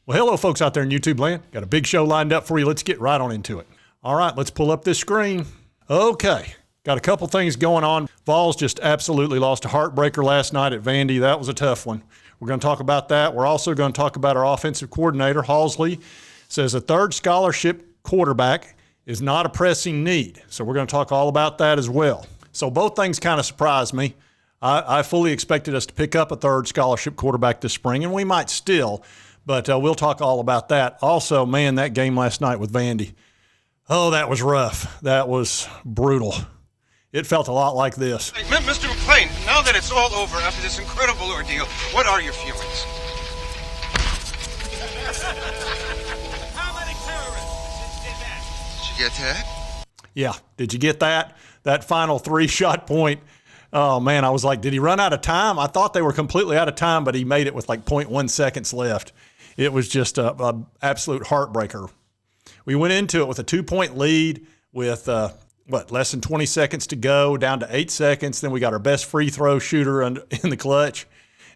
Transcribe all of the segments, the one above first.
Well, hello, folks out there in YouTube land. Got a big show lined up for you. Let's get right on into it. All right, let's pull up this screen. Okay, got a couple things going on. Vols just absolutely lost a heartbreaker last night at Vandy. That was a tough one. We're going to talk about that. We're also going to talk about our offensive coordinator, Halsley, says a third scholarship quarterback is not a pressing need. So we're going to talk all about that as well. So both things kind of surprised me. I fully expected us to pick up a third scholarship quarterback this spring, and we might still, but we'll talk all about that. Also, man, that game last night with Vandy, oh, that was rough. That was brutal. It felt a lot like this. Hey, Mr. McClain, now that it's all over after this incredible ordeal, what are your feelings? How many terrorists did that? Did you get that? Yeah, did you get that? That final 3-shot point. Oh, man, I was like, did he run out of time? I thought they were completely out of time, but he made it with like 0.1 seconds left. It was just a absolute heartbreaker. We went into it with a 2-point lead with, less than 20 seconds to go, down to 8 seconds. Then we got our best free throw shooter in the clutch,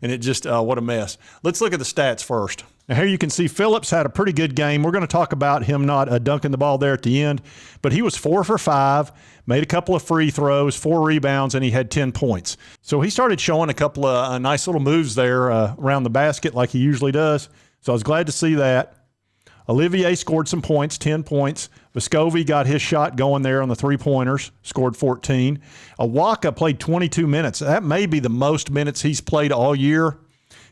and it just, what a mess. Let's look at the stats first. Now here you can see Phillips had a pretty good game. We're going to talk about him not dunking the ball there at the end, but he was 4 for 5, made a couple of free throws, 4 rebounds, and he had 10 points. So he started showing a couple of nice little moves there around the basket like he usually does. So I was glad to see that. Olivier scored some points, 10 points. Vescovi got his shot going there on the three-pointers, scored 14. Awaka played 22 minutes. That may be the most minutes he's played all year.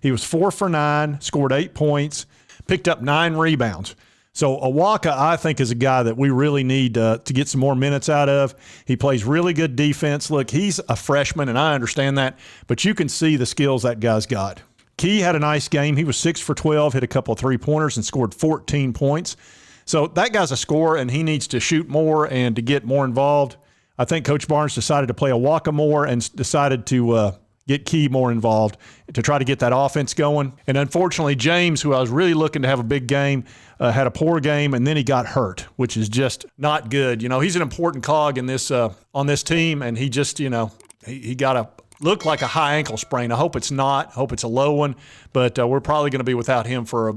He was 4 for 9, scored 8 points, picked up 9 rebounds. So Awaka, I think, is a guy that we really need to get some more minutes out of. He plays really good defense. Look, he's a freshman, and I understand that, but you can see the skills that guy's got. Key had a nice game. He was 6 for 12, hit a couple of three-pointers, and scored 14 points. So that guy's a scorer, and he needs to shoot more and to get more involved. I think Coach Barnes decided to play Awaka more and decided to get Key more involved to try to get that offense going. And unfortunately, James, who I was really looking to have a big game, had a poor game, and then he got hurt, which is just not good. You know, he's an important cog in this on this team, and he just, you know, he got a look like a high ankle sprain. I hope it's not. I hope it's a low one, but we're probably going to be without him for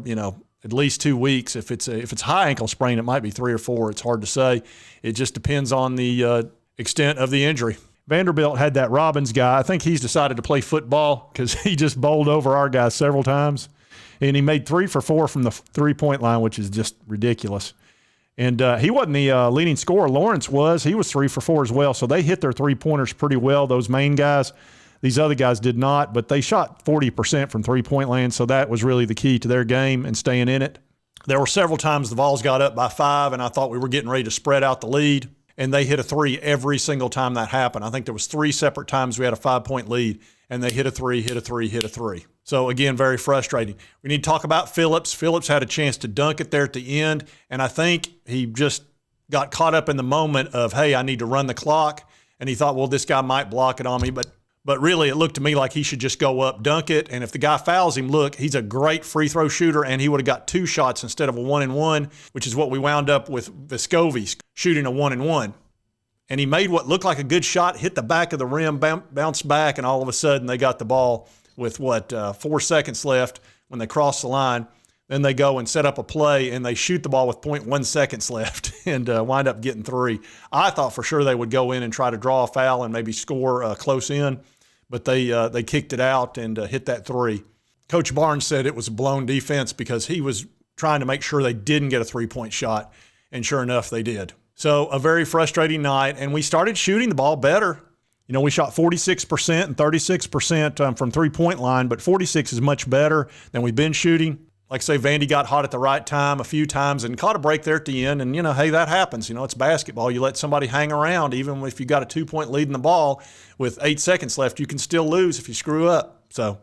at least 2 weeks. If it's a high ankle sprain, it might be 3 or 4. It's hard to say. It just depends on the extent of the injury. Vanderbilt had that Robbins guy. I think he's decided to play football because he just bowled over our guys several times, and he made 3 for 4 from the three-point line, which is just ridiculous. And he wasn't the leading scorer. Lawrence was. He was 3 for 4 as well. So they hit their three-pointers pretty well, those main guys. These other guys did not, but they shot 40% from three-point land, so that was really the key to their game and staying in it. There were several times the Vols got up by 5, and I thought we were getting ready to spread out the lead, and they hit a 3 every single time that happened. I think there was 3 separate times we had a 5-point lead, and they hit a 3, hit a 3, hit a 3. So, again, very frustrating. We need to talk about Phillips. Phillips had a chance to dunk it there at the end, and I think he just got caught up in the moment of, hey, I need to run the clock, and he thought, well, this guy might block it on me, but really it looked to me like he should just go up, dunk it, and if the guy fouls him, look, he's a great free throw shooter, and he would have got 2 shots instead of a 1-and-1, which is what we wound up with Vescovi shooting a 1-and-1. And he made what looked like a good shot, hit the back of the rim, bounced back, and all of a sudden they got the ball with, 4 seconds left when they crossed the line. Then they go and set up a play, and they shoot the ball with 0.1 seconds left and wind up getting 3. I thought for sure they would go in and try to draw a foul and maybe score close in, but they kicked it out and hit that 3. Coach Barnes said it was a blown defense because he was trying to make sure they didn't get a 3-point shot, and sure enough, they did. So a very frustrating night, and we started shooting the ball better. You know, we shot 46% and 36% from three-point line, but 46 is much better than we've been shooting. Like I say, Vandy got hot at the right time a few times and caught a break there at the end. And, hey, that happens. It's basketball. You let somebody hang around. Even if you got a 2-point lead in the ball with 8 seconds left, you can still lose if you screw up. So,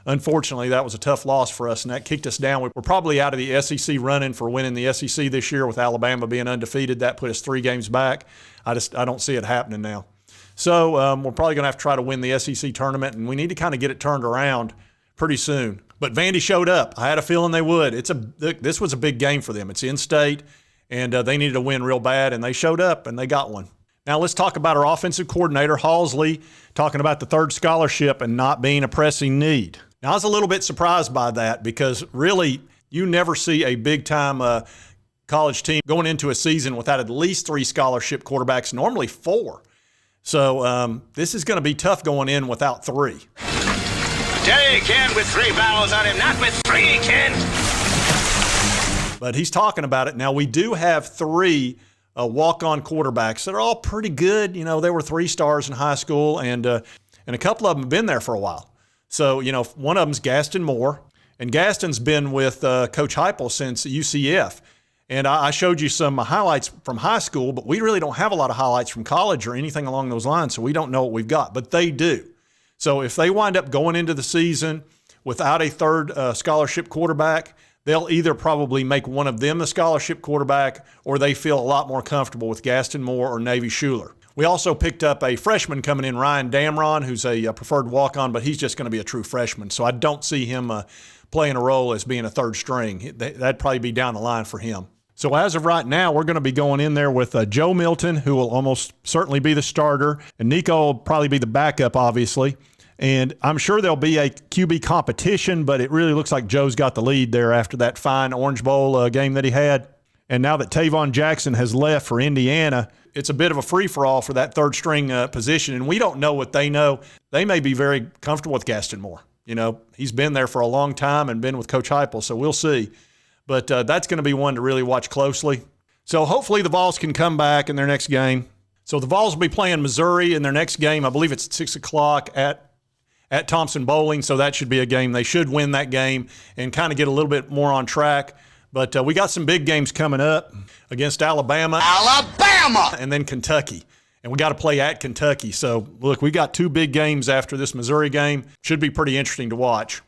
unfortunately, that was a tough loss for us, and that kicked us down. We're probably out of the SEC running for winning the SEC this year with Alabama being undefeated. That put us 3 games back. I don't see it happening now. So we're probably going to have to try to win the SEC tournament, and we need to kind of get it turned around pretty soon. But Vandy showed up. I had a feeling they would. This was a big game for them. It's in-state, and they needed a win real bad, and they showed up, and they got one. Now let's talk about our offensive coordinator, Halsley, talking about the third scholarship and not being a pressing need. Now, I was a little bit surprised by that because really You never see a big-time college team going into a season without at least 3 scholarship quarterbacks, normally 4. So this is going to be tough going in without 3. Tell you he can with 3 vowels on him, not with 3 he can. But he's talking about it. Now, we do have 3 walk-on quarterbacks that are all pretty good. You know, they were 3 stars in high school, and a couple of them have been there for a while. So, you know, one of them's Gaston Moore, and Gaston's been with Coach Heupel since UCF. And I showed you some highlights from high school, but we really don't have a lot of highlights from college or anything along those lines, so we don't know what we've got. But they do. So if they wind up going into the season without a third scholarship quarterback, they'll either probably make one of them the scholarship quarterback, or they feel a lot more comfortable with Gaston Moore or Navy Schuler. We also picked up a freshman coming in, Ryan Damron, who's a preferred walk-on, but he's just going to be a true freshman. So I don't see him playing a role as being a third string. That'd probably be down the line for him. So as of right now, we're going to be going in there with Joe Milton, who will almost certainly be the starter, and Nico will probably be the backup, obviously. And I'm sure there'll be a QB competition, but it really looks like Joe's got the lead there after that fine Orange Bowl game that he had. And now that Tavon Jackson has left for Indiana, it's a bit of a free-for-all for that third-string position, and we don't know what they know. They may be very comfortable with Gaston Moore. You know, he's been there for a long time and been with Coach Heupel, so we'll see. But that's going to be one to really watch closely. So hopefully the Vols can come back in their next game. So the Vols will be playing Missouri in their next game. I believe it's at 6 o'clock at Thompson Bowling, so that should be a game. They should win that game and kind of get a little bit more on track. But we got some big games coming up against Alabama. And then Kentucky. And we got to play at Kentucky. So, look, we got 2 big games after this Missouri game. Should be pretty interesting to watch.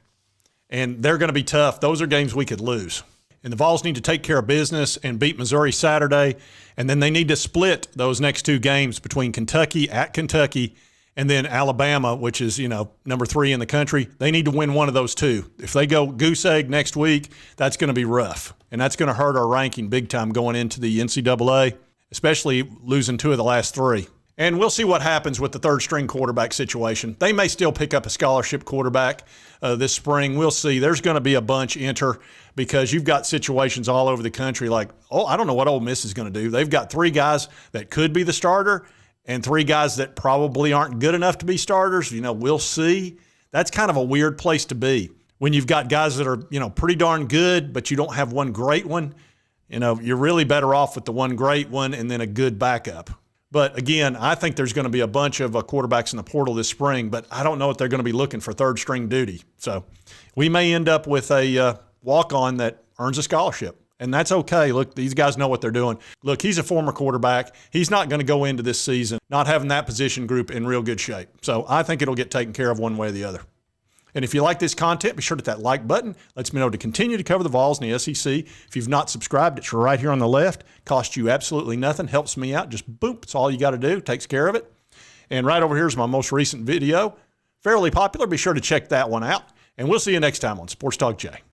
And they're going to be tough. Those are games we could lose. And the Vols need to take care of business and beat Missouri Saturday. And then they need to split those next 2 games between Kentucky at Kentucky and then Alabama, which is, you know, number 3 in the country. They need to win one of those 2. If they go goose egg next week, that's going to be rough. And that's going to hurt our ranking big time going into the NCAA, especially losing 2 of the last 3. And we'll see what happens with the third-string quarterback situation. They may still pick up a scholarship quarterback this spring. We'll see. There's going to be a bunch enter because you've got situations all over the country like, oh, I don't know what Ole Miss is going to do. They've got 3 guys that could be the starter and 3 guys that probably aren't good enough to be starters. You know, we'll see. That's kind of a weird place to be when you've got guys that are, you know, pretty darn good, but you don't have one great one. You know, you're really better off with the one great one and then a good backup. But, again, I think there's going to be a bunch of quarterbacks in the portal this spring, but I don't know if they're going to be looking for third-string duty. So we may end up with a walk-on that earns a scholarship, and that's okay. Look, these guys know what they're doing. Look, he's a former quarterback. He's not going to go into this season not having that position group in real good shape. So I think it'll get taken care of one way or the other. And if you like this content, be sure to hit that like button. Lets me know to continue to cover the Vols and the SEC. If you've not subscribed, it's right here on the left. Costs you absolutely nothing. Helps me out. Just boom. It's all you got to do. Takes care of it. And right over here is my most recent video. Fairly popular. Be sure to check that one out. And we'll see you next time on Sports Talk Jay.